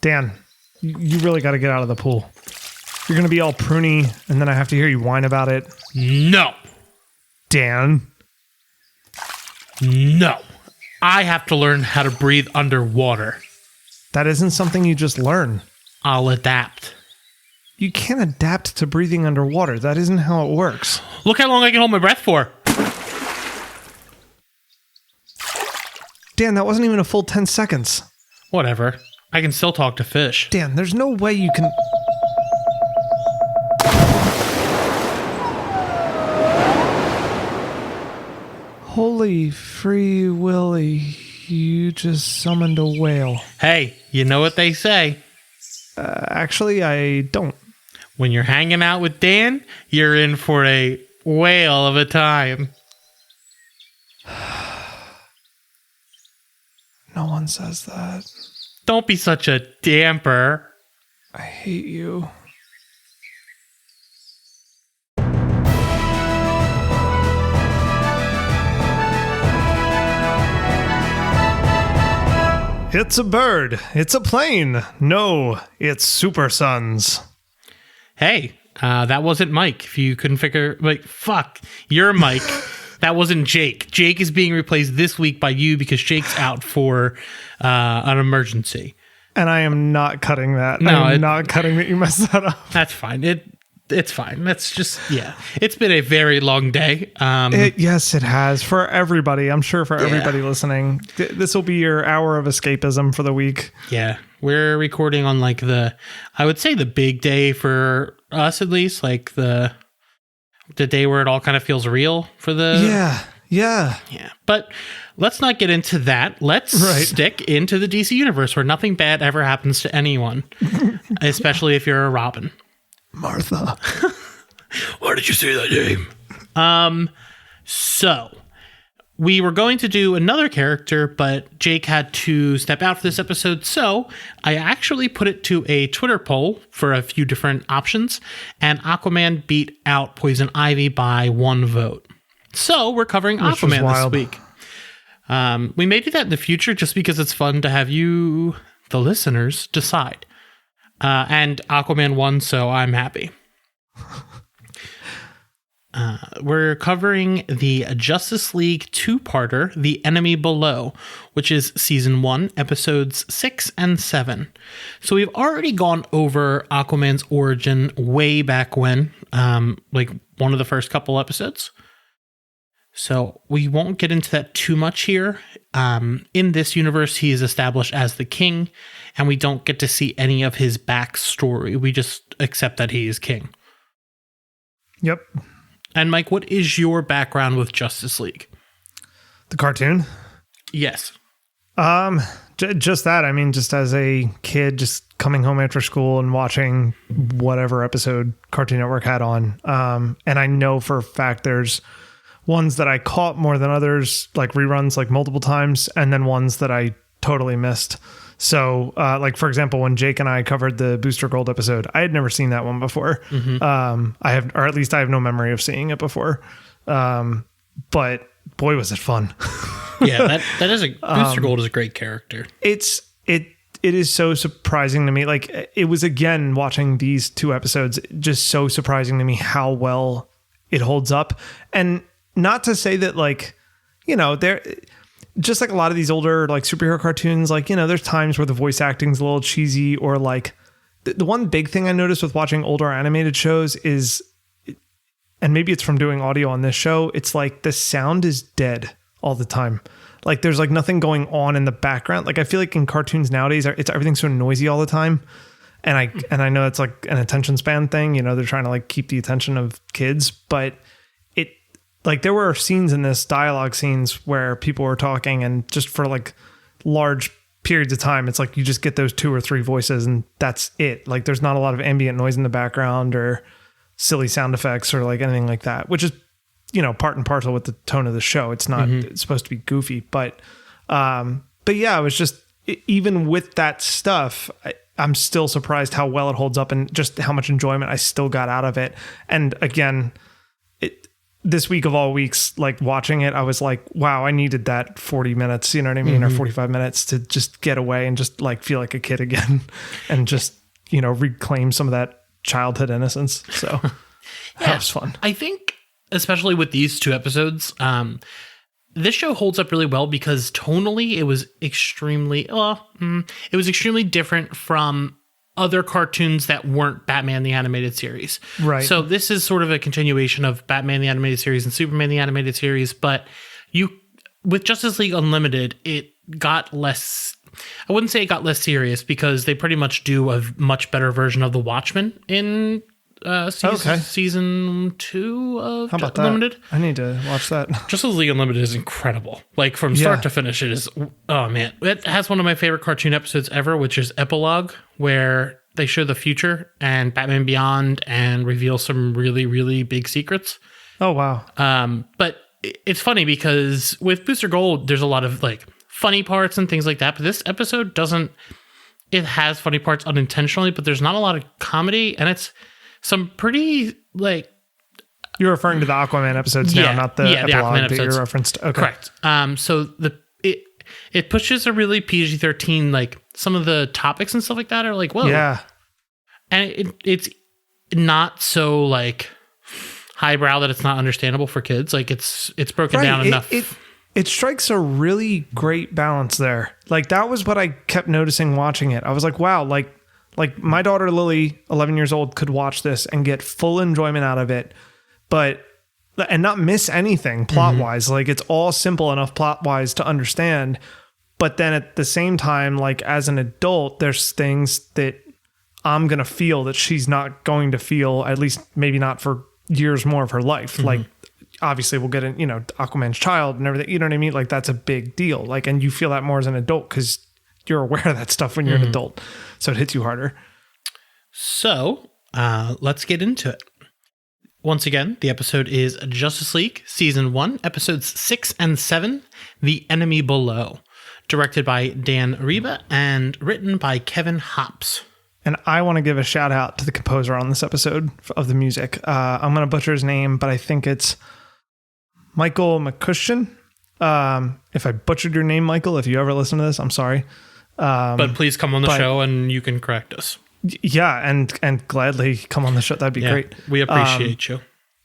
Dan, you really got to get out of the pool. You're going to be all pruny, and then I have to hear you whine about it. No. Dan. No. I have to learn how to breathe underwater. That isn't something you just learn. I'll adapt. You can't adapt to breathing underwater. That isn't how it works. Look how long I can hold my breath for. Dan, that wasn't even a full 10 seconds. Whatever. I can still talk to fish. Dan, there's no way you can... Holy free Willy, you just summoned a whale. Hey, you know what they say. Actually, I don't. When you're hanging out with Dan, you're in for a whale of a time. No one says that. Don't be such a damper. I hate you. It's a bird. It's a plane. No, it's Super Sons. Hey, that wasn't Mike. If you couldn't figure, fuck, you're Mike. That wasn't Jake. Jake is being replaced this week by you because Jake's out for an emergency. And I am not cutting that. No, I'm not cutting that you messed that up. That's fine. It's fine. That's just, yeah. It's been a very long day. Yes, it has. For everybody. I'm sure for everybody listening. This will be your hour of escapism for the week. Yeah. We're recording on I would say the big day for us, at least. Like the day where it all kind of feels real for the... Yeah. But let's not get into that. Let's stick into the DC universe where nothing bad ever happens to anyone. Especially if you're a Robin. Martha. Why did you say that name? So we were going to do another character, but Jake had to step out for this episode. So I actually put it to a Twitter poll for a few different options, and Aquaman beat out Poison Ivy by 1 vote. So we're covering Aquaman this week. We may do that in the future just because it's fun to have you, the listeners, decide. And Aquaman won, so I'm happy. We're covering the Justice League 2-parter, The Enemy Below, which is Season 1, Episodes 6 and 7. So we've already gone over Aquaman's origin way back when, one of the first couple episodes. So we won't get into that too much here. In this universe, he is established as the king, and we don't get to see any of his backstory. We just accept that he is king. Yep. And Mike, what is your background with Justice League? The cartoon? Yes. Just that. I mean, just as a kid, just coming home after school and watching whatever episode Cartoon Network had on. And I know for a fact there's ones that I caught more than others, like reruns, like multiple times, and then ones that I totally missed. So, for example, when Jake and I covered the Booster Gold episode, I had never seen that one before. Mm-hmm. I have no memory of seeing it before. But boy, was it fun. Yeah, that is Booster Gold is a great character. It is so surprising to me. Like, it was, again, watching these 2 episodes, just so surprising to me how well it holds up. And not to say that, they're just like a lot of these older superhero cartoons, there's times where the voice acting's a little cheesy, or the one big thing I noticed with watching older animated shows is, and maybe it's from doing audio on this show, it's like the sound is dead all the time. Like there's nothing going on in the background. Like I feel like in cartoons nowadays, everything's so noisy all the time. And I know it's like an attention span thing, they're trying to keep the attention of kids, but there were scenes in this, dialogue scenes, where people were talking, and just for large periods of time, it's like you just get those 2 or 3 voices and that's it. Like there's not a lot of ambient noise in the background or silly sound effects or anything like that, which is, part and parcel with the tone of the show. It's not, it's supposed to be goofy, but yeah, it was just, even with that stuff, I'm still surprised how well it holds up and just how much enjoyment I still got out of it. And again, this week of all weeks, like watching it, I was like, wow, I needed that 40 minutes, you know what I mean? Or 45 minutes to just get away and just like feel like a kid again and just, you know, reclaim some of that childhood innocence. So that was fun. I think, especially with these 2 episodes, this show holds up really well because tonally it was extremely different from other cartoons that weren't Batman the Animated Series. Right. So this is sort of a continuation of Batman the Animated Series and Superman the Animated Series, but with Justice League Unlimited, it got less, I wouldn't say it got less serious because they pretty much do a much better version of the Watchmen in season 2 of Unlimited. I need to watch that. Justice League Unlimited is incredible. Like from start to finish, it is. Oh man, it has one of my favorite cartoon episodes ever, which is Epilogue, where they show the future and Batman Beyond and reveal some really, really big secrets. Oh wow. But it's funny because with Booster Gold, there's a lot of like funny parts and things like that. But this episode doesn't. It has funny parts unintentionally, but there's not a lot of comedy, and it's some pretty like. You're referring to the Aquaman episodes now, not the epilogue that you referenced. Okay. Correct. So it pushes a really PG-13, like some of the topics and stuff like that are like, whoa. Yeah. And it's not so like highbrow that it's not understandable for kids. Like it's broken down enough. It strikes a really great balance there. Like that was what I kept noticing watching it. I was like, wow, like my daughter Lily, 11 years old, could watch this and get full enjoyment out of it, and not miss anything plot wise. Like it's all simple enough plot wise to understand. But then at the same time, like as an adult, there's things that I'm going to feel that she's not going to feel, at least maybe not for years more of her life. Like obviously we'll get in, you know, Aquaman's child and everything, you know what I mean? Like that's a big deal. Like, and you feel that more as an adult because you're aware of that stuff when you're an adult. So it hits you harder. So let's get into it. Once again, the episode is Justice League Season 1, Episodes 6 and 7, The Enemy Below. Directed by Dan Reba and written by Kevin Hops. And I want to give a shout out to the composer on this episode of the music. I'm going to butcher his name, but I think it's Michael McCushion. If I butchered your name, Michael, if you ever listen to this, I'm sorry. But please come on the show and you can correct us. Yeah, and gladly come on the show. That'd be great. We appreciate you.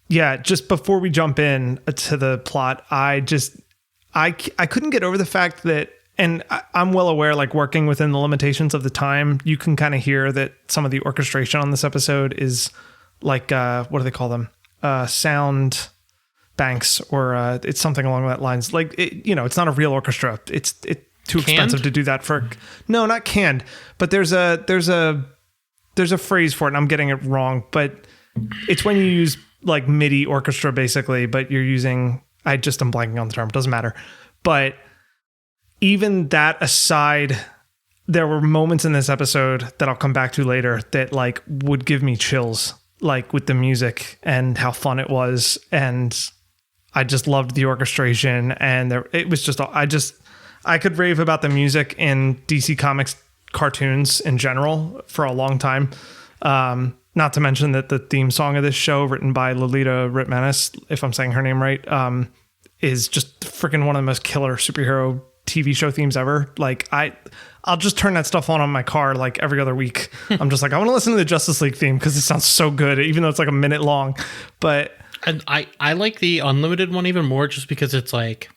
Yeah, just before we jump in to the plot, I couldn't get over the fact that, and I'm well aware, like working within the limitations of the time, you can kind of hear that some of the orchestration on this episode is like, what do they call them? Sound banks, or it's something along that lines. Like, it's not a real orchestra. It's too expensive to do that for. No, not canned, but there's a phrase for it, and I'm getting it wrong, but it's when you use like MIDI orchestra basically, but you're using, I'm blanking on the term, it doesn't matter. But even that aside, there were moments in this episode that I'll come back to later that like would give me chills, like with the music and how fun it was. And I just loved the orchestration, and it was just, I could rave about the music in DC Comics cartoons in general for a long time. Not to mention that the theme song of this show, written by Lolita Ritmanis, if I'm saying her name right, is just freaking one of the most killer superhero TV show themes ever. Like I'll just turn that stuff on my car like every other week. I'm just like, I want to listen to the Justice League theme because it sounds so good, even though it's like a minute long. But and I like the Unlimited one even more just because it's like,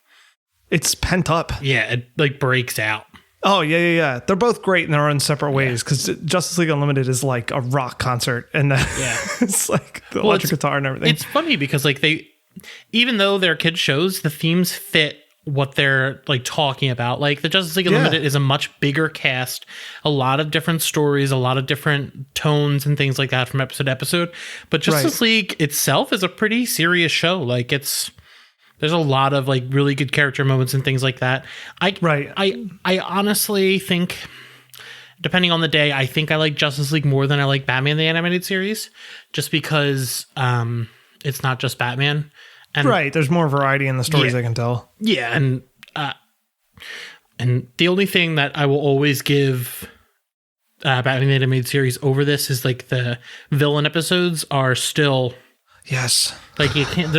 it's pent up. Yeah, it like breaks out. Oh, yeah. They're both great in their own separate ways, because Justice League Unlimited is like a rock concert, and it's like the electric guitar and everything. It's funny because like even though they're kids shows, the themes fit what they're like talking about. Like the Justice League Unlimited is a much bigger cast, a lot of different stories, a lot of different tones and things like that from episode to episode. But Justice League itself is a pretty serious show. Like there's a lot of like really good character moments and things like that. I honestly think, depending on the day, I think I like Justice League more than I like Batman the Animated Series, just because it's not just Batman. And there's more variety in the stories I can tell. Yeah, and the only thing that I will always give Batman the Animated Series over this is like the villain episodes are still Yes. Like you can't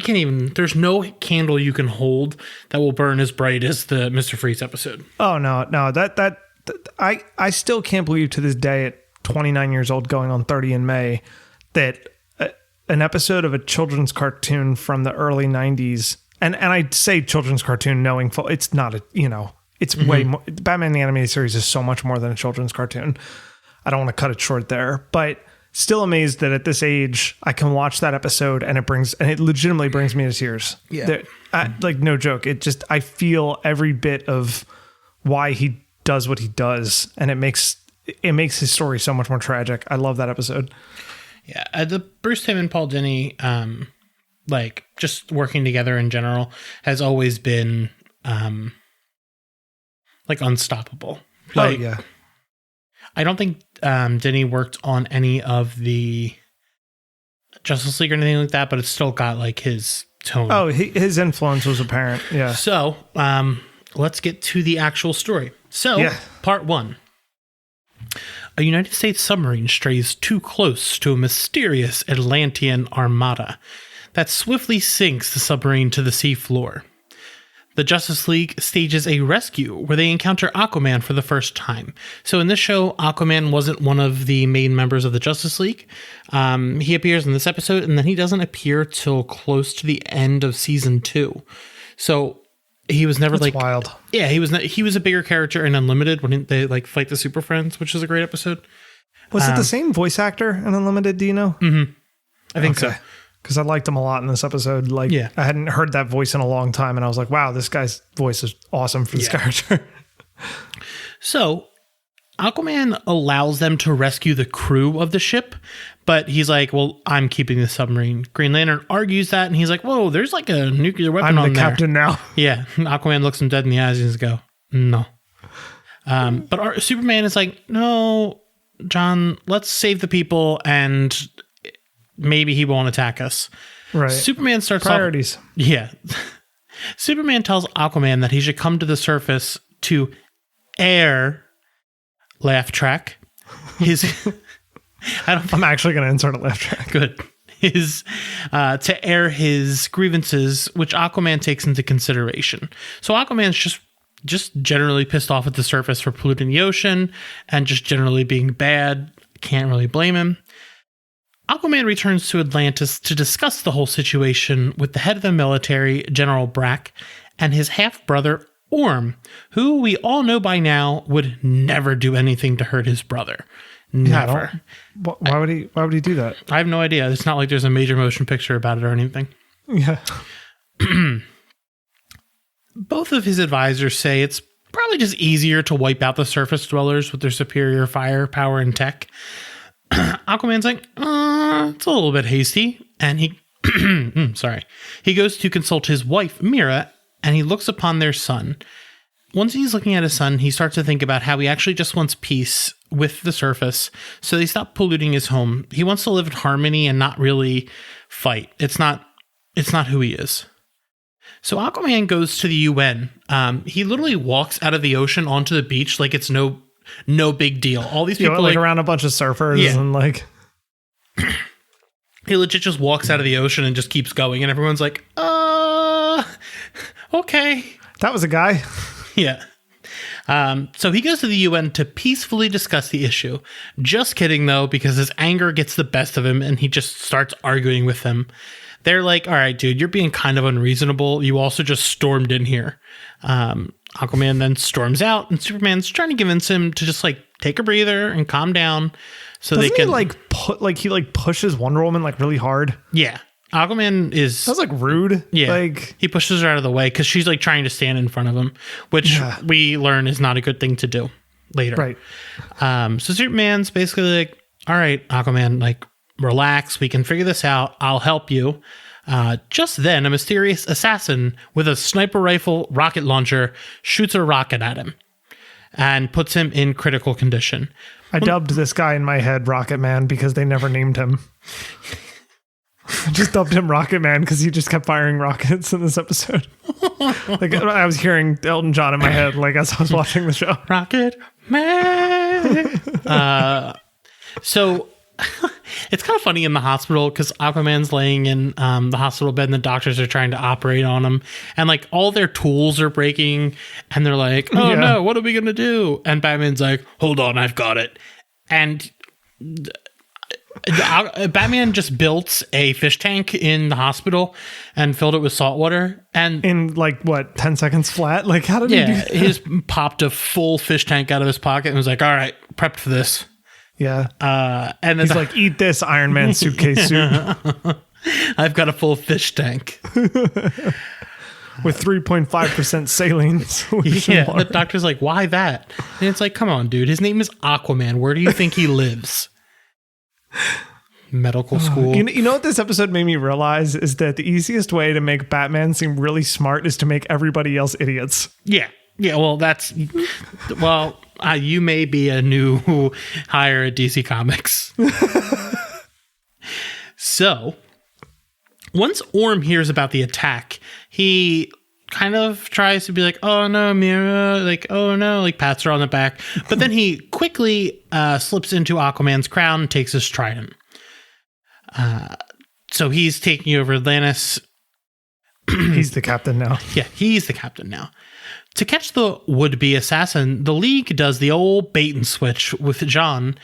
even, there's no candle you can hold that will burn as bright as the Mr. Freeze episode. Oh no, that I still can't believe to this day at 29 years old going on 30 in May that an episode of a children's cartoon from the early 90s, and I say children's cartoon knowing full, it's not it's way more. Batman the Animated Series is so much more than a children's cartoon. I don't want to cut it short there, but still amazed that at this age I can watch that episode and it legitimately brings me to tears. Yeah. Like no joke. I feel every bit of why he does what he does, and it makes his story so much more tragic. I love that episode. Yeah. The Bruce Timm and Paul Dini, like just working together in general has always been, like unstoppable. Like, oh yeah. I don't think Denny worked on any of the Justice League or anything like that, but it's still got like his tone. Oh, his influence was apparent. Yeah. So let's get to the actual story. So Part 1. A United States submarine strays too close to a mysterious Atlantean armada that swiftly sinks the submarine to the seafloor. The Justice League stages a rescue where they encounter Aquaman for the first time. So in this show, Aquaman wasn't one of the main members of the Justice League. He appears in this episode, and then he doesn't appear till close to the end of season 2. So he was never That's wild. Yeah, he was a bigger character in Unlimited when they like fight the Super Friends, which is a great episode. Was it the same voice actor in Unlimited? Do you know? Mm-hmm. I think so. Because I liked him a lot in this episode. Like, I hadn't heard that voice in a long time, and I was like, wow, this guy's voice is awesome for this character. So, Aquaman allows them to rescue the crew of the ship, but he's like, well, I'm keeping the submarine. Green Lantern argues that, and he's like, whoa, there's like a nuclear weapon on there. I'm the captain now. Yeah. Aquaman looks him dead in the eyes and goes, no. But Superman is like, no, John, let's save the people, and maybe he won't attack us. Right. Superman starts priorities. Superman tells Aquaman that he should come to the surface to air laugh track. I'm actually going to insert a laugh track. Good. To air his grievances, which Aquaman takes into consideration. So Aquaman's just generally pissed off at the surface for polluting the ocean and just generally being bad. Can't really blame him. Aquaman returns to Atlantis to discuss the whole situation with the head of the military, General Brack, and his half-brother, Orm, who we all know by now would never do anything to hurt his brother. Never. Why would he do that? I have no idea. It's not like there's a major motion picture about it or anything. Yeah. Both of his advisors say it's probably just easier to wipe out the surface dwellers with their superior firepower and tech. Aquaman's like, it's a little bit hasty. And he goes to consult his wife, Mira, and he looks upon their son. Once he's looking at his son, he starts to think about how he actually just wants peace with the surface. So they stop polluting his home. He wants to live in harmony and not really fight. It's not who he is. So Aquaman goes to the UN. He literally walks out of the ocean onto the beach like it's no big deal. All these people like around a bunch of surfers and like he legit just walks out of the ocean and just keeps going, and everyone's like, okay. That was a guy. Yeah. So he goes to the UN to peacefully discuss the issue. Just kidding though, because his anger gets the best of him and he just starts arguing with them. They're like, all right, dude, you're being kind of unreasonable. You also just stormed in here. Aquaman then storms out, and Superman's trying to convince him to just like take a breather and calm down, so Doesn't they can he pushes Wonder Woman like really hard. Yeah, Aquaman is that's like rude. Yeah, like he pushes her out of the way because she's like trying to stand in front of him, which we learn is not a good thing to do later. Right. So Superman's basically like, all right, Aquaman, like relax, we can figure this out. I'll help you. Just then, a mysterious assassin with a sniper rifle rocket launcher shoots a rocket at him and puts him in critical condition. I dubbed this guy in my head Rocket Man because they never named him. I just dubbed him Rocket Man because he just kept firing rockets in this episode. Like I was hearing Elton John in my head, like as I was watching the show. Rocket Man. So It's kind of funny in the hospital because Aquaman's laying in the hospital bed and the doctors are trying to operate on him. And like all their tools are breaking and they're like, oh no, what are we going to do? And Batman's like, hold on, I've got it. And Batman just built a fish tank in the hospital and filled it with salt water. And in like what, 10 seconds flat? Like how did he do that? He just popped a full fish tank out of his pocket and was like, all right, prepped for this. Yeah. And then he's like, eat this, Iron Man suitcase suit. I've got a full fish tank. With 3.5% saline solution Yeah, water. the doctor's like, why that? And it's like, come on, dude. His name is Aquaman. Where do you think he lives? Medical school. You know what this episode made me realize is that the easiest way to make Batman seem really smart is to make everybody else idiots. Yeah. Yeah, well, you may be a new hire at DC Comics. So, once Orm hears about the attack, he kind of tries to be like, oh no, Mira, like, oh no, like pats her on the back. But then he quickly slips into Aquaman's crown and takes his trident. So he's taking over Atlantis. He's the captain now. Yeah, he's the captain now. To catch the would-be assassin, the League does the old bait and switch with John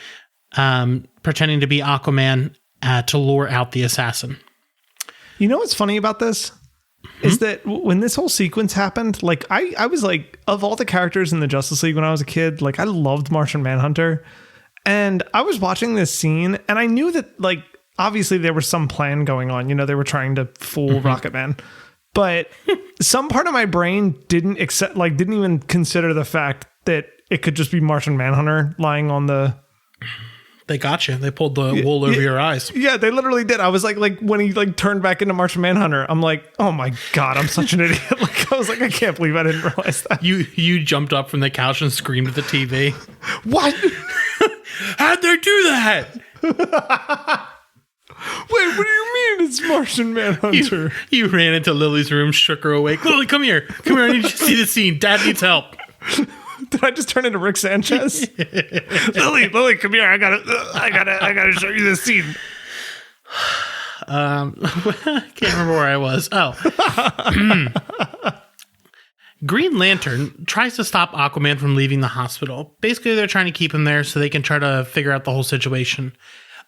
pretending to be Aquaman to lure out the assassin. You know what's funny about this? Is that when this whole sequence happened, like I was like, of all the characters in the Justice League when I was a kid, like I loved Martian Manhunter. And I was watching this scene and I knew that like, obviously there was some plan going on. You know, they were trying to fool Rocket Man. But some part of my brain didn't even consider the fact that it could just be Martian Manhunter lying on the... They got you. They pulled the wool over your eyes. Yeah, they literally did. I was like when he like turned back into Martian Manhunter, I'm like, oh my God, I'm such an idiot. Like I was like, I can't believe I didn't realize that. You jumped up from the couch and screamed at the TV. What? How'd they do that? Wait, what do you mean it's Martian Manhunter? You ran into Lily's room, shook her awake. Lily, come here. Come here. I need you to see the scene. Dad needs help. Did I just turn into Rick Sanchez? Lily, come here. I gotta show you this scene. Can't remember where I was. Oh. Green Lantern tries to stop Aquaman from leaving the hospital. Basically, they're trying to keep him there so they can try to figure out the whole situation.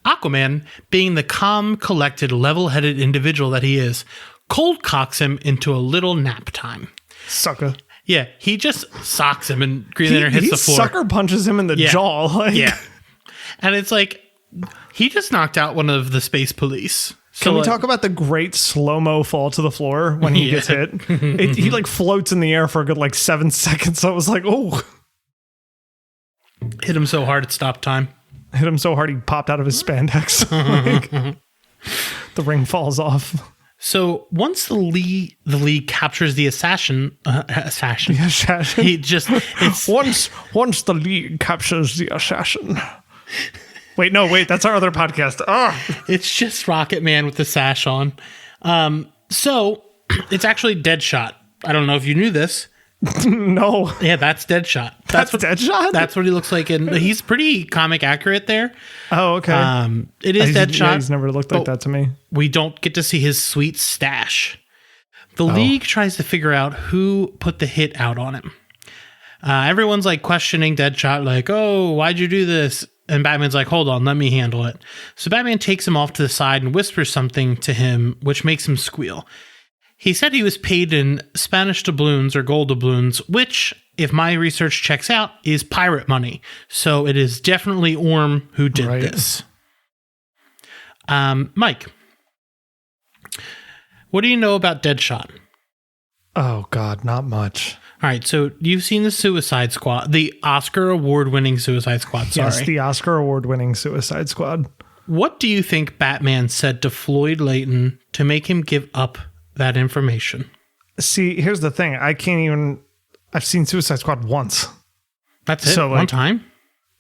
Aquaman, being the calm, collected, level-headed individual that he is, cold cocks him into a little nap time. Sucker. Yeah, he just socks him and Green Lantern hits the floor. Sucker punches him in the jaw. Like. Yeah. And it's like, he just knocked out one of the space police. So can we talk about the great slow-mo fall to the floor when he gets hit? He like floats in the air for a good like 7 seconds. So I was like, oh. Hit him so hard it stopped time. Hit him so hard he popped out of his spandex. Like, the ring falls off. So once the league captures the assassin, he just once the League captures the assassin. Wait, that's our other podcast. It's just Rocket Man with the sash on. So it's actually Deadshot. I don't know if you knew this. No. Yeah, that's Deadshot. That's Deadshot? That's what he looks like. And he's pretty comic accurate there. Oh, okay. It is Deadshot. Yeah, he's never looked like that to me. We don't get to see his sweet stash. The League tries to figure out who put the hit out on him. Everyone's like questioning Deadshot, like, oh, why'd you do this? And Batman's like, hold on, let me handle it. So Batman takes him off to the side and whispers something to him, which makes him squeal. He said he was paid in Spanish doubloons or gold doubloons, which, if my research checks out, is pirate money. So it is definitely Orm who did this. Mike, what do you know about Deadshot? Oh, God, not much. All right, so you've seen the Suicide Squad, the Oscar award-winning Suicide Squad, sorry. Yes, the Oscar award-winning Suicide Squad. What do you think Batman said to Floyd Layton to make him give up that information? See, here's the thing. I've seen Suicide Squad once. That's it? So, one time?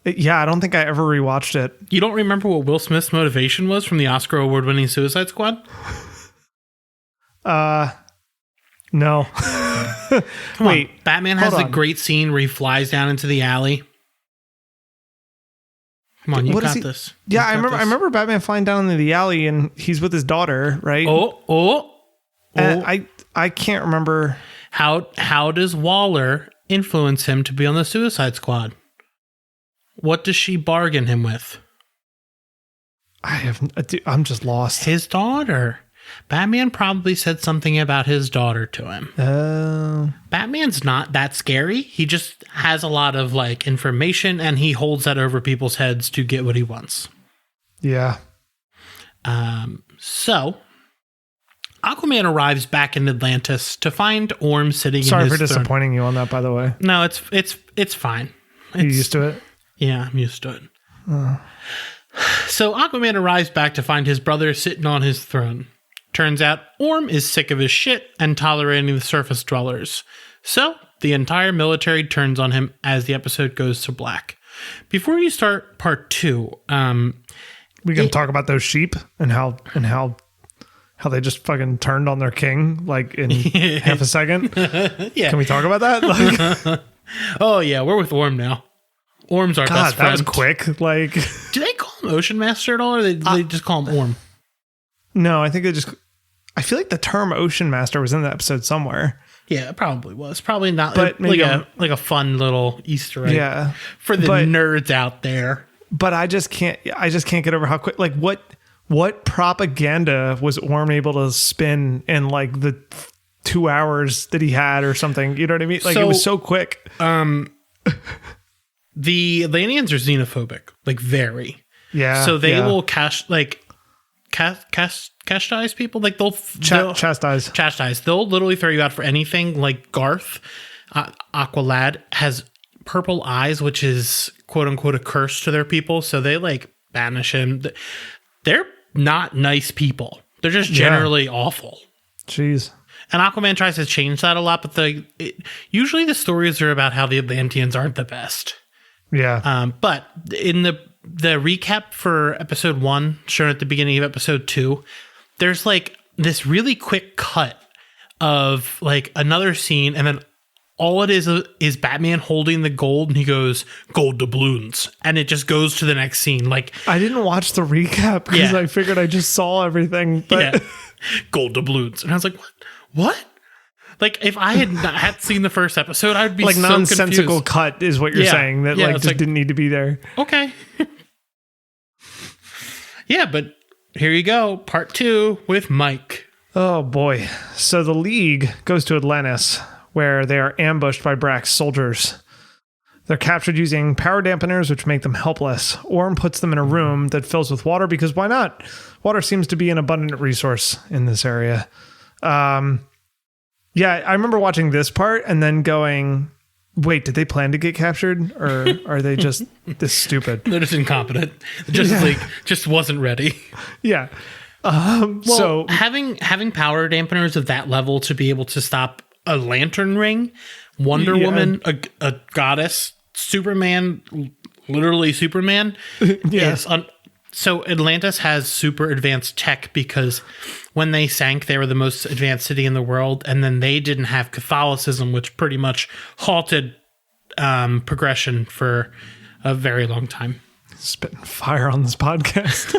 Yeah, I don't think I ever rewatched it. You don't remember what Will Smith's motivation was from the Oscar award-winning Suicide Squad? No. Come on. Batman has a great scene where he flies down into the alley. Come on, you What is got he- this. Yeah, You got I this. remember Batman flying down into the alley and he's with his daughter, right? And I can't remember. How does Waller influence him to be on the Suicide Squad? What does she bargain him with? I'm just lost. His daughter. Batman probably said something about his daughter to him. Oh. Batman's not that scary. He just has a lot of like information and he holds that over people's heads to get what he wants. Yeah. So Aquaman arrives back in Atlantis to find Orm sitting Sorry in for his throne. disappointing you on that, by the way. No, it's fine. You used to it? Yeah, I'm used to it. So Aquaman arrives back to find his brother sitting on his throne. Turns out Orm is sick of his shit and tolerating the surface dwellers. So the entire military turns on him as the episode goes to black. Before you start part 2, We can talk about those sheep and how they just fucking turned on their king like in half a second. Yeah. Can we talk about that? Like, Oh yeah, we're with Orm now. Orm's our God, best that friend. was quick. Like, Do they call him Ocean Master at all, or they just call him Orm? no, I think they just. I feel like the term Ocean Master was in the episode somewhere. Yeah, it probably was. Probably not, But maybe like a fun little Easter egg. Yeah, For the but- nerds out there. but I just can't get over how quick. Like, what propaganda was Orm able to spin in like the 2 hours that he had or something? You know what I mean? Like, it was so quick. The Atlanteans are xenophobic, like very. Yeah. So they yeah. will chastise people. Like they'll chastise. chastise. They'll literally throw you out for anything. Like Garth, Aqualad has purple eyes, which is quote unquote a curse to their people. So they like banish him. They're not nice people. They're just generally awful. Jeez. And Aquaman tries to change that a lot, but usually the stories are about how the Atlanteans aren't the best. Yeah. But in the recap for episode 1, shown at the beginning of episode 2, there's like this really quick cut of like another scene, and then all it is Batman holding the gold, and he goes, "Gold doubloons," and it just goes to the next scene. Like, I didn't watch the recap because Yeah. I figured I just saw everything. But yeah, gold doubloons, and I was like, what? Like, if I had seen the first episode, I'd be like so nonsensical confused. cut is what you're Yeah. saying that Yeah, like it's just like- didn't need to be there. Okay. Yeah, but here you go, part 2 with Mike. Oh boy. So the League goes to Atlantis, where they are ambushed by Brack's soldiers. They're captured using power dampeners, which make them helpless. Orm puts them in a room that fills with water because why not? Water seems to be an abundant resource in this area. Yeah, I remember watching this part and then going, wait, did they plan to get captured? Or are they just this stupid? They're just incompetent. The Justice League just wasn't ready. Yeah. Well, So having power dampeners of that level to be able to stop a lantern ring, Wonder Yeah. Woman, a goddess, Superman, literally Superman. Yeah. So Atlantis has super advanced tech because when they sank, they were the most advanced city in the world, and then they didn't have Catholicism, which pretty much halted progression for a very long time. spitting fire on this podcast.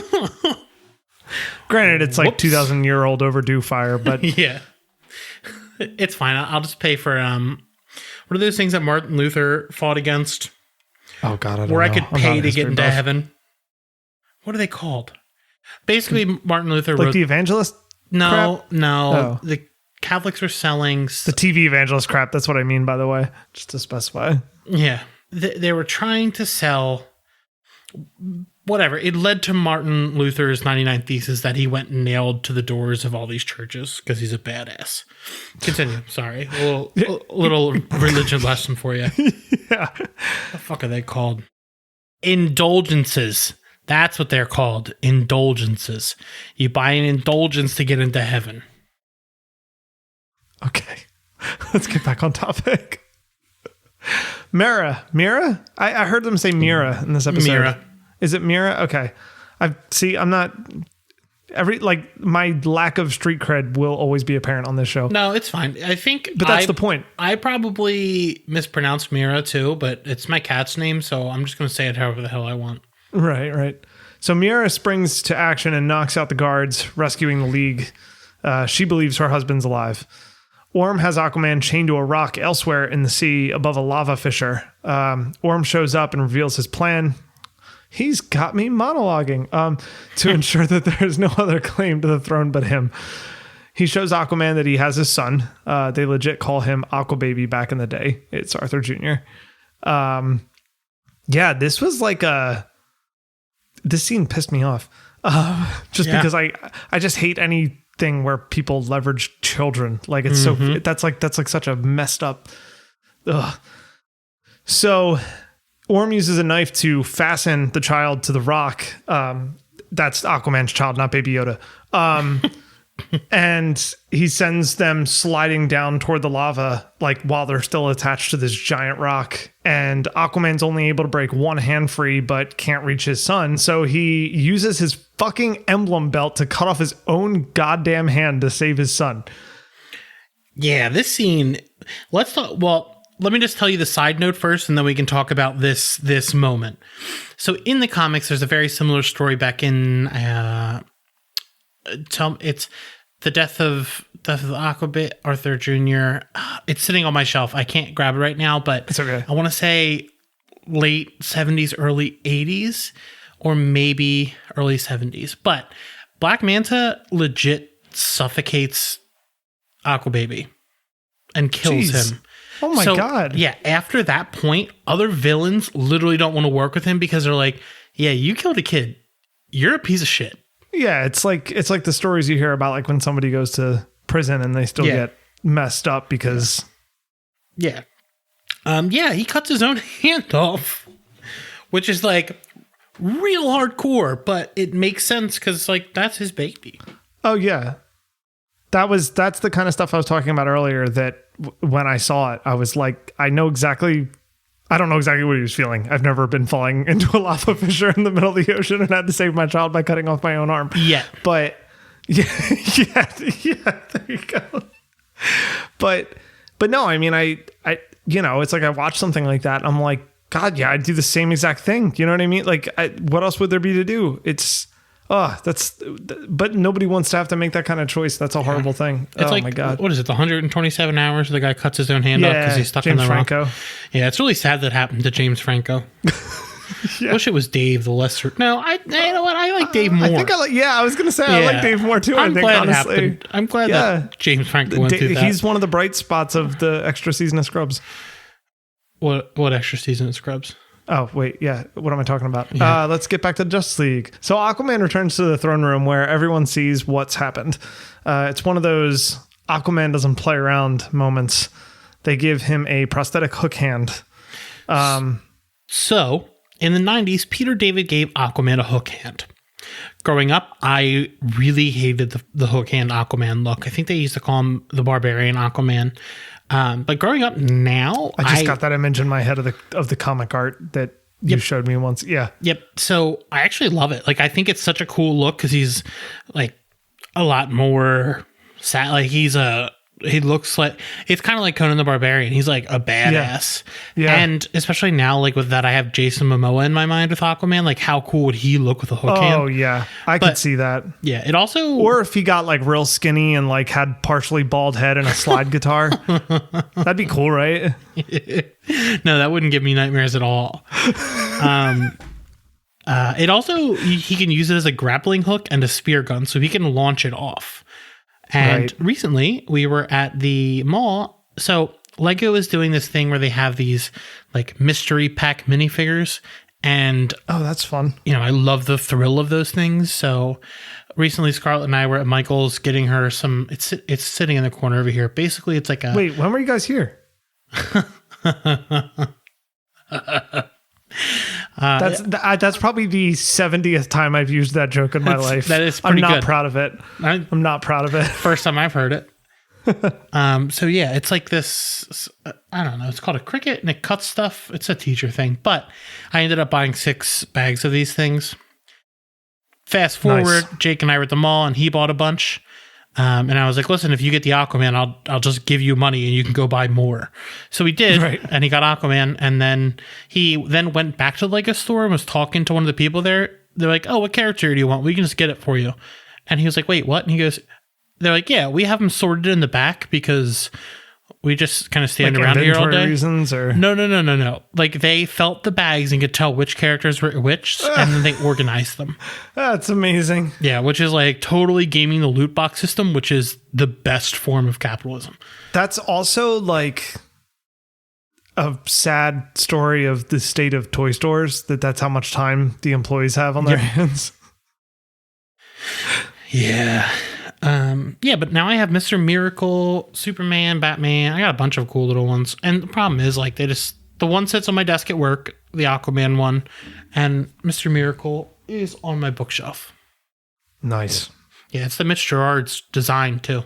Granted, it's like Whoops. 2,000-year-old overdue fire, but Yeah. It's fine. I'll just pay for what are those things that Martin Luther fought against? oh god, I don't Where know. I could I'm pay not a to history get into buff. heaven. What are they called? Basically, Martin Luther Like wrote. the evangelist, No. Oh. The Catholics were selling. the TV evangelist crap. That's what I mean, by the way, just to specify. Yeah. They were trying to sell. Whatever. It led to Martin Luther's 99 Thesis that he went and nailed to the doors of all these churches because he's a badass. Continue. Sorry. A little religion lesson for you. Yeah. What the fuck are they called? Indulgences. That's what they're called. Indulgences. You buy an indulgence to get into heaven. Okay. Let's get back on topic. Mira. I heard them say Mira in this episode. Mira. Is it Mira? Okay. I'm not my lack of street cred will always be apparent on this show. No, it's fine. I think. But that's the point. I probably mispronounced Mira too, but it's my cat's name, so I'm just going to say it however the hell I want. Right. So Miera springs to action and knocks out the guards, rescuing the League. She believes her husband's alive. Orm has Aquaman chained to a rock elsewhere in the sea above a lava fissure. Orm shows up and reveals his plan. He's got me monologuing to ensure that there is no other claim to the throne but him. He shows Aquaman that he has his son. They legit call him Aquababy back in the day. It's Arthur Jr. Yeah, this was like this scene pissed me off. Because I just hate anything where people leverage children. Like it's that's like such a messed up. Ugh. So Orm uses a knife to fasten the child to the rock. That's Aquaman's child, not Baby Yoda. And he sends them sliding down toward the lava, like while they're still attached to this giant rock. And Aquaman's only able to break one hand free, but can't reach his son. So he uses his fucking emblem belt to cut off his own goddamn hand to save his son. Yeah, this scene. Let's talk. Well, let me just tell you the side note first, and then we can talk about this moment. So in the comics, there's a very similar story back in. It's the death of Aquabit, Arthur Jr. It's sitting on my shelf. I can't grab it right now, but it's okay. I want to say late 70s, early 80s, or maybe early 70s. But Black Manta legit suffocates Aquababy and kills him. Oh my God. Yeah, after that point, other villains literally don't want to work with him because they're like, yeah, you killed a kid. You're a piece of shit. Yeah, it's like the stories you hear about, like when somebody goes to prison and they still get messed up because. Yeah. He cuts his own hand off, which is like real hardcore, but it makes sense because like that's his baby. Oh yeah. That's the kind of stuff I was talking about earlier that when I saw it, I was like, I don't know exactly what he was feeling. I've never been falling into a lava fissure in the middle of the ocean and had to save my child by cutting off my own arm. Yeah. But yeah, there you go. But no, I mean, I it's like I watched something like that. I'm like, God, yeah, I'd do the same exact thing. You know what I mean? Like, what else would there be to do? But nobody wants to have to make that kind of choice. That's a horrible thing. It's my God. What is it? The 127 hours the guy cuts his own hand off because he's stuck in the Franco. rock. Yeah, it's really sad that happened to James Franco. I wish it was Dave the lesser. No, you know what? I like Dave more. I was going to say I like Dave more too. I'm glad it happened. I'm glad that James Franco went through that. He's one of the bright spots of the extra season of Scrubs. What extra season of Scrubs? Oh, wait. Yeah. What am I talking about? Yeah. Let's get back to Justice League. So Aquaman returns to the throne room where everyone sees what's happened. It's one of those Aquaman doesn't play around moments. They give him a prosthetic hook hand. So in the 90s, Peter David gave Aquaman a hook hand. Growing up, I really hated the hook hand Aquaman look. I think they used to call him the Barbarian Aquaman. But growing up now, I just got that image in my head of the comic art that you showed me once. Yeah. Yep. So I actually love it. Like, I think it's such a cool look because he's like a lot more sad. Like he looks like, it's kind of like Conan the Barbarian. He's like a badass. Yeah. And especially now, like with that, I have Jason Momoa in my mind with Aquaman. Like, how cool would he look with a hook hand? Oh yeah. I could see that. Yeah. It also, or if he got like real skinny and like had partially bald head and a slide guitar, that'd be cool, right? No, that wouldn't give me nightmares at all. It also, he can use it as a grappling hook and a spear gun, so he can launch it off. And recently we were at the mall. So Lego is doing this thing where they have these like mystery pack minifigures. And that's fun. You know, I love the thrill of those things. So recently Scarlett and I were at Michael's getting her some, it's sitting in the corner over here. Basically it's like wait, when were you guys here? That's probably the 70th time I've used that joke in my life. That is pretty good. I'm not proud of it. I'm not proud of it. First time I've heard it. So yeah, it's like this, I don't know, it's called a cricket and it cuts stuff. It's a teacher thing, but I ended up buying 6 bags of these things. Fast forward, Jake and I were at the mall and he bought a bunch. And I was like, listen, if you get the Aquaman, I'll just give you money and you can go buy more. So he did, Right. and he got Aquaman, and then he went back to the Lego store and was talking to one of the people there. They're like, oh, what character do you want? We can just get it for you. And he was like, wait, what? And he goes, they're like, yeah, we have them sorted in the back because we just kind of stand around here all day. Reasons or No. Like they felt the bags and could tell which characters were which, and then they organized them. That's amazing. Yeah, which is like totally gaming the loot box system, which is the best form of capitalism. That's also like a sad story of the state of toy stores, that's how much time the employees have on their hands. Yeah. But now I have Mr. Miracle, Superman, Batman. I got a bunch of cool little ones. And the problem is like the one sits on my desk at work, the Aquaman one, and Mr. Miracle is on my bookshelf. Nice. Yeah, it's the Mitch Gerard's design too.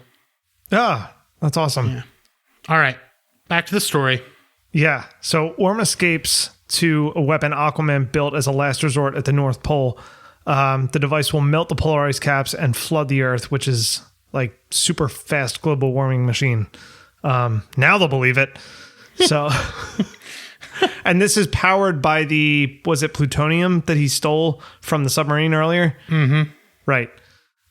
Ah, that's awesome. Yeah. All right. Back to the story. Yeah. So Orm escapes to a weapon Aquaman built as a last resort at the North Pole. The device will melt the polar ice caps and flood the Earth, which is like super fast global warming machine. Now they'll believe it. So, and this is powered by was it plutonium that he stole from the submarine earlier? Mm-hmm. Right.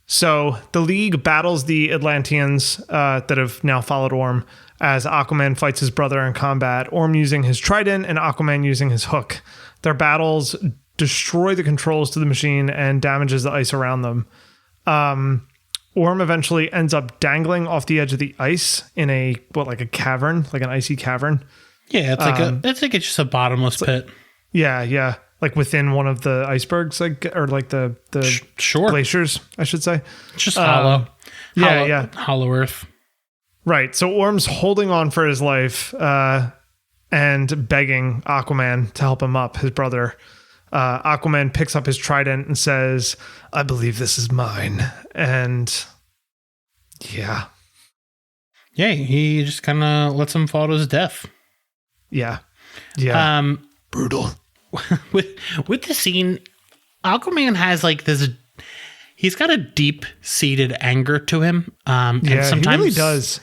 So the League battles the Atlanteans that have now followed Orm as Aquaman fights his brother in combat, Orm using his trident and Aquaman using his hook. Their battles destroy the controls to the machine and damages the ice around them. Orm eventually ends up dangling off the edge of the ice in a cavern, like an icy cavern. Yeah, it's like it's just a bottomless pit. Yeah. Like within one of the icebergs, the sure. glaciers, I should say. It's just hollow. Hollow Earth. Right. So Orm's holding on for his life and begging Aquaman to help him up, his brother. Aquaman picks up his trident and says, I believe this is mine. And yeah. Yeah, he just kind of lets him fall to his death. Yeah. Brutal. With the scene, Aquaman has like this, he's got a deep-seated anger to him. And sometimes, he really does.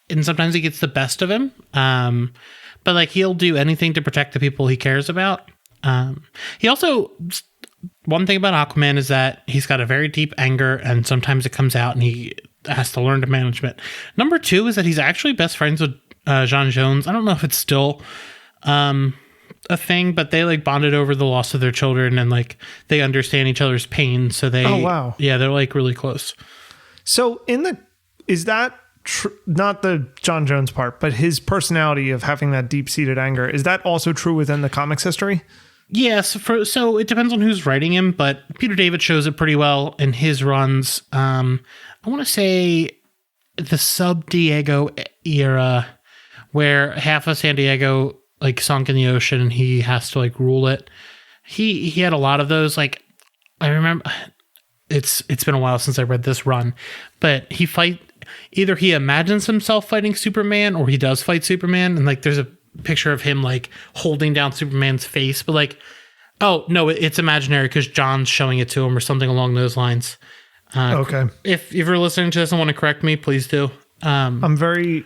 And sometimes he gets the best of him. But like he'll do anything to protect the people he cares about. He also, one thing about Aquaman is that he's got a very deep anger, and sometimes it comes out and he has to learn to manage it. Number two is that he's actually best friends with John Jones. I don't know if it's still a thing, but they like bonded over the loss of their children, and like they understand each other's pain. So they, yeah, they're like really close. So is that not the John Jones part, but his personality of having that deep-seated anger, is that also true within the comics history? Yes. So it depends on who's writing him, but Peter David shows it pretty well in his runs. I want to say the Sub Diego era, where half of San Diego like sunk in the ocean and he has to like rule it. He had a lot of those. Like I remember, it's been a while since I read this run, but either he imagines himself fighting Superman or he does fight Superman, and like there's a picture of him like holding down Superman's face, but like, oh no, it's imaginary because John's showing it to him or something along those lines. Okay. If you're listening to this and want to correct me, please do. I'm very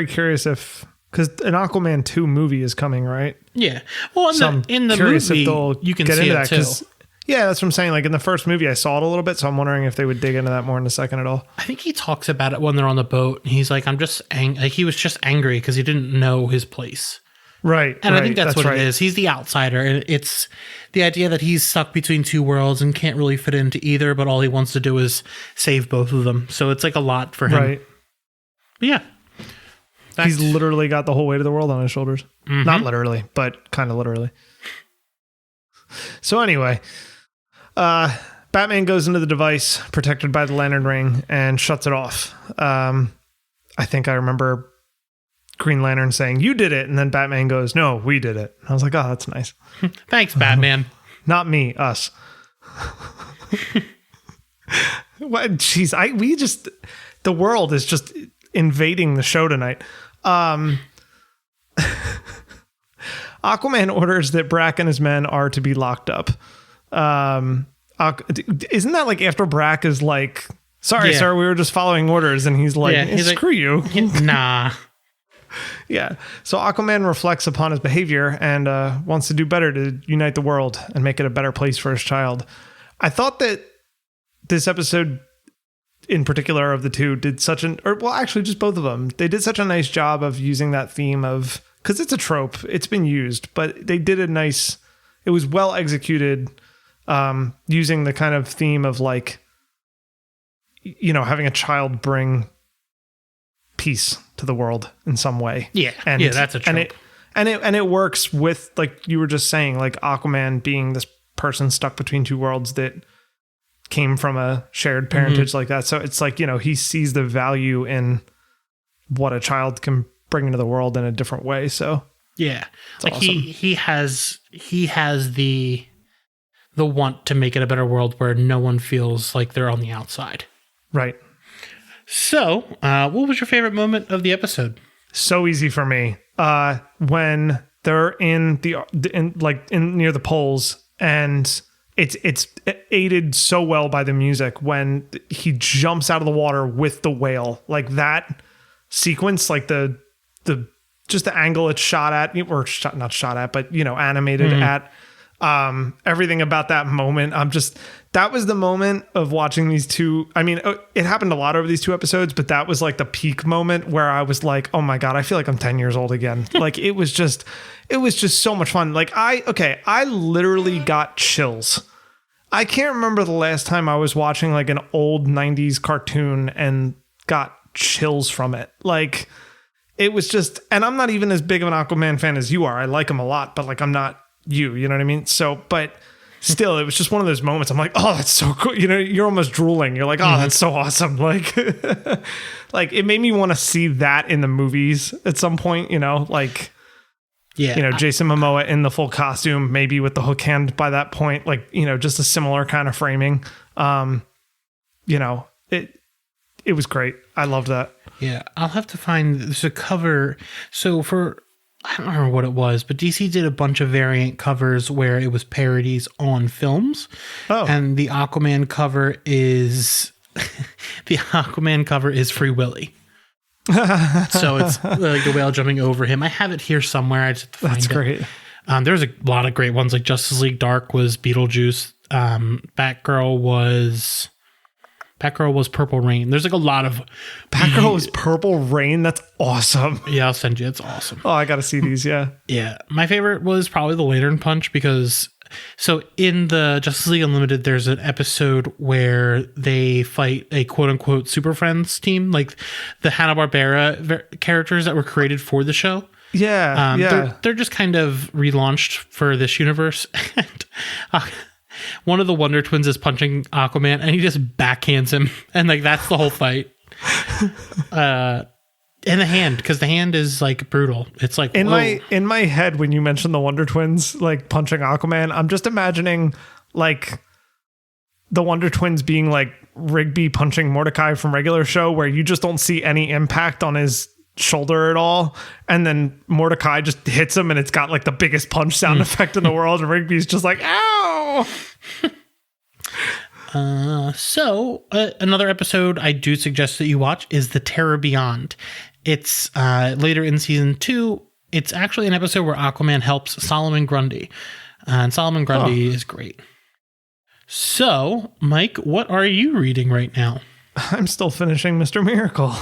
curious because an Aquaman 2 movie is coming, right? Yeah. Well, in the movie, you can get see into it that, too. Yeah, that's what I'm saying. Like in the first movie, I saw it a little bit, so I'm wondering if they would dig into that more in the second at all. I think he talks about it when they're on the boat. He's like, I'm just like he was just angry because he didn't know his place. Right. And I think that's what it is. He's the outsider, and it's the idea that he's stuck between two worlds and can't really fit into either, but all he wants to do is save both of them. So it's like a lot for him. Right. But yeah. He's literally got the whole weight of the world on his shoulders. Mm-hmm. Not literally, but kind of literally. So anyway, Batman goes into the device protected by the lantern ring and shuts it off. I think I remember Green Lantern saying, "You did it." And then Batman goes, "No, we did it." I was like, oh, that's nice. Thanks, Batman. Not me, us. What? Jeez, the world is just invading the show tonight. Aquaman orders that Brack and his men are to be locked up. Isn't that like after Brack is like Sorry, Yeah. sir, we were just following orders. And he's like, he's like, screw you. Nah. Yeah. So Aquaman reflects upon his behavior and wants to do better to unite the world and make it a better place for his child. I thought that this episode in particular of the two did actually just both of them. They did such a nice job of using that theme of, because it's a trope, it's been used, but they did it was well executed, using the kind of theme of like, having a child bring peace to the world in some way. Yeah. And that's a trope. And it works with, like you were just saying, like Aquaman being this person stuck between two worlds that came from a shared parentage like that. So it's like, he sees the value in what a child can bring into the world in a different way. So yeah, like awesome. he has the want to make it a better world where no one feels like they're on the outside. Right. So, what was your favorite moment of the episode? So easy for me. When they're in near the poles, and it's aided so well by the music when he jumps out of the water with the whale, like that sequence, like the just the angle it's shot at, or not shot at, but animated at. Everything about that moment, that was the moment of watching these two. I mean, it happened a lot over these two episodes, but that was like the peak moment where I was like, oh my God, I feel like I'm 10 years old again. Like it was just so much fun. Like I literally got chills. I can't remember the last time I was watching like an old 90s cartoon and got chills from it. Like it was just, and I'm not even as big of an Aquaman fan as you are. I like him a lot, but like I'm not you know what I mean? So, but still, it was just one of those moments. I'm like, oh, that's so cool. You're almost drooling. You're like, oh, that's so awesome. Like, like it made me want to see that in the movies at some point, like, Jason Momoa in the full costume, maybe with the hook hand by that point, like, just a similar kind of framing. It was great. I loved that. Yeah, I'll have to find, there's a cover. So I don't remember what it was, but DC did a bunch of variant covers where it was parodies on films. Oh. And the Aquaman cover is Free Willy. So it's like the whale jumping over him. I have it here somewhere. I just have to find it. That's great. There's a lot of great ones. Like Justice League Dark was Beetlejuice. Batgirl was Purple Rain. There's like a lot of... Batgirl was Purple Rain? That's awesome. Yeah, I'll send you. It's awesome. Oh, I got to see these, yeah. Yeah. My favorite was probably the Lantern Punch because... So in the Justice League Unlimited, there's an episode where they fight a quote-unquote Super Friends team, like the Hanna-Barbera characters that were created for the show. Yeah, They're just kind of relaunched for this universe. And one of the Wonder Twins is punching Aquaman, and he just backhands him, and like that's the whole fight. And the hand, because the hand is like brutal. It's like in my head when you mentioned the Wonder Twins like punching Aquaman, I'm just imagining like the Wonder Twins being like Rigby punching Mordecai from regular show, where you just don't see any impact on his shoulder at all, and then Mordecai just hits him and it's got like the biggest punch sound effect in the world, and Rigby's just like ow. So another episode I do suggest that you watch is The Terror Beyond. It's later in season 2. It's actually an episode where Aquaman helps Solomon Grundy, and Solomon Grundy is great. So Mike, what are you reading right now? I'm still finishing Mr. Miracle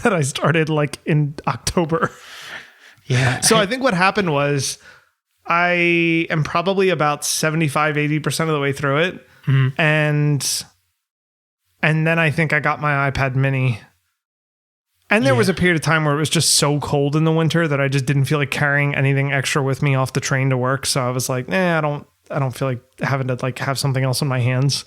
that I started like in October. Yeah. So I think what happened was I am probably about 75-80% of the way through it. Mm-hmm. And then I think I got my iPad mini. And there was a period of time where it was just so cold in the winter that I just didn't feel like carrying anything extra with me off the train to work. So I was like, I don't feel like having to like have something else in my hands.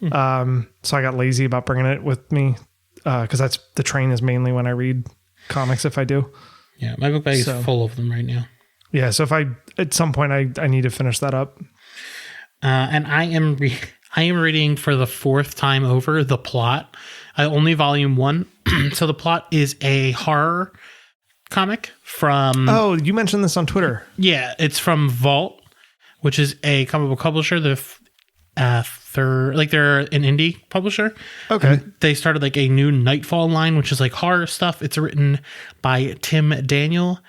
So I got lazy about bringing it with me. Because that's the train is mainly when I read comics if I do. Yeah, my book bag is full of them right now. Yeah, so if at some point I need to finish that up. And I am reading for the 4th time over The Plot. Only volume 1. So The Plot is a horror comic from... Oh, you mentioned this on Twitter. Yeah, it's from Vault, which is a comic book publisher. they're an indie publisher. Okay. And they started like a new Nightfall line, which is like horror stuff. It's written by Tim Daniel,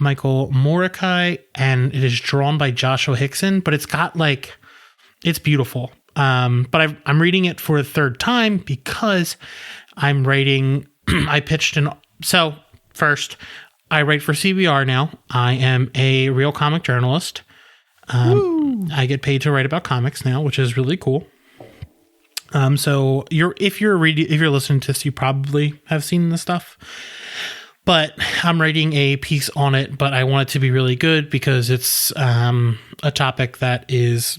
Michael Morikai, and it is drawn by Joshua Hickson, but it's got like, it's beautiful. But I'm reading it for the third time because I'm writing, so first I write for CBR now. I am a real comic journalist. I get paid to write about comics now, which is really cool. So if you're listening to this, you probably have seen this stuff, but I'm writing a piece on it, but I want it to be really good because it's, a topic that is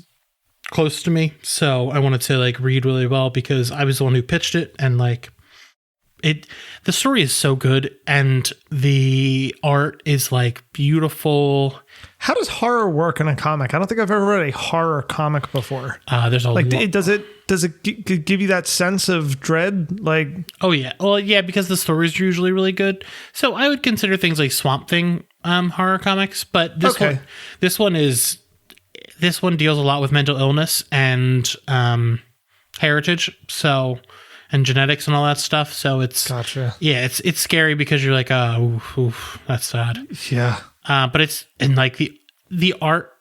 close to me. So I wanted to like read really well because I was the one who pitched it, and like the story is so good and the art is like beautiful. How does horror work in a comic? I don't think I've ever read a horror comic before. There's a like, does it give you that sense of dread? Like, oh yeah, well yeah, because the stories are usually really good. So I would consider things like Swamp Thing horror comics, but this one deals a lot with mental illness and heritage, and genetics and all that stuff. So it's gotcha. Yeah, it's scary because you're like, oh, oof, that's sad. Yeah. But it's, and like the art,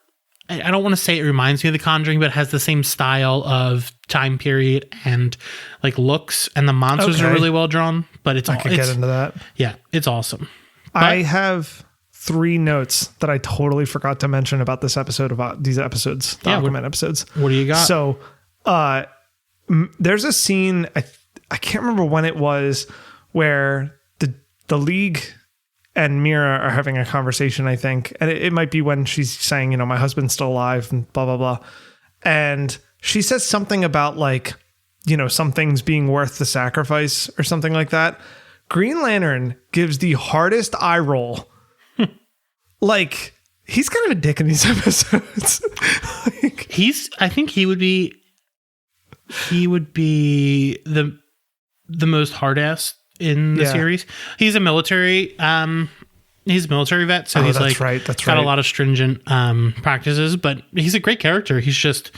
I don't want to say it reminds me of The Conjuring, but it has the same style of time period and like looks, and the monsters are really well drawn. But I could get into that. Yeah, it's awesome. But I have 3 notes that I totally forgot to mention about this episode, about these episodes, the Aquaman episodes. What do you got? So, there's a scene, I can't remember when it was, where the League and Mira are having a conversation, I think. And it might be when she's saying, my husband's still alive and blah, blah, blah. And she says something about like, some things being worth the sacrifice or something like that. Green Lantern gives the hardest eye roll. Like, he's kind of a dick in these episodes. Like, I think he would be the most hard ass in the series. He's a military vet, so he's got a lot of stringent practices, but he's a great character. He's just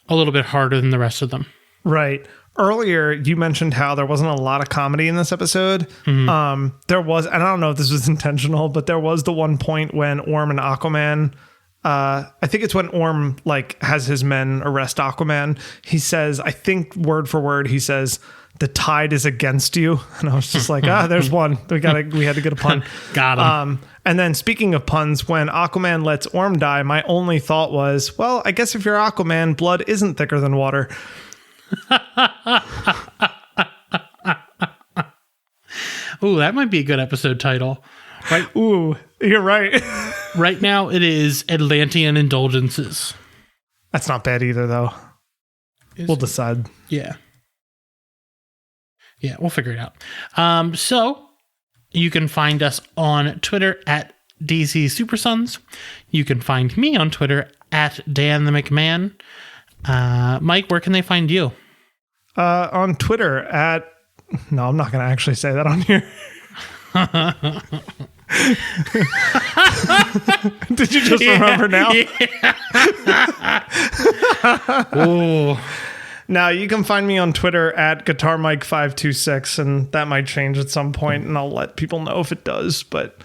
a little bit harder than the rest of them. Right. Earlier, you mentioned how there wasn't a lot of comedy in this episode. Mm-hmm. There was, and I don't know if this was intentional, but there was the one point when Orm and Aquaman, I think it's when Orm like has his men arrest Aquaman. He says, I think word for word, he says, "The tide is against you." And I was just like, there's one. We had to get a pun. Got him. And then speaking of puns, when Aquaman lets Orm die, my only thought was, well, I guess if you're Aquaman, blood isn't thicker than water. Ooh, that might be a good episode title. Right? Ooh, you're right. Right now it is Atlantean Indulgences. That's not bad either, though. We'll decide. Yeah. Yeah, we'll figure it out. So you can find us on Twitter at DC Supersons. You can find me on Twitter at Dan the McMahon. Mike, where can they find you? On Twitter at... No, I'm not going to actually say that on here. Did you just remember now? Oh. Now, you can find me on Twitter at GuitarMike526, and that might change at some point, and I'll let people know if it does, but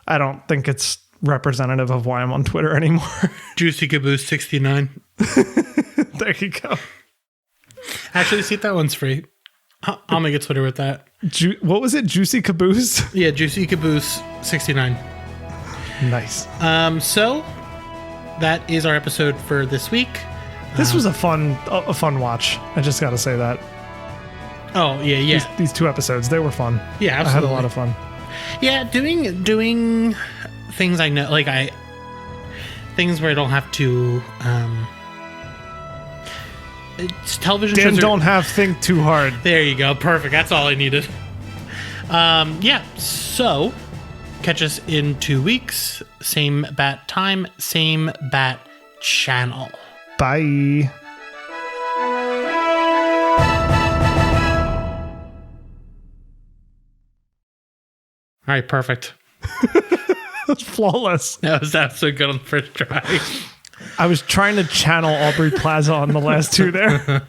I don't think it's representative of why I'm on Twitter anymore. Juicy Caboose 69. There you go. Actually, see if that one's free. I'll make a Twitter with that. What was it? Juicy Caboose? Yeah, Juicy Caboose 69. Nice. So that is our episode for this week. This was a fun watch. I just got to say that. Oh yeah. These 2 episodes, they were fun. Yeah, absolutely. I had a lot of fun. Yeah, doing things I know, things where I don't have to. It's television Dan shows. Don't have think too hard. There you go. Perfect. That's all I needed. Yeah. So catch us in 2 weeks. Same bat time. Same bat channel. Bye. All right. Perfect. That's flawless. That was so good on the first try. I was trying to channel Aubrey Plaza on the last two there.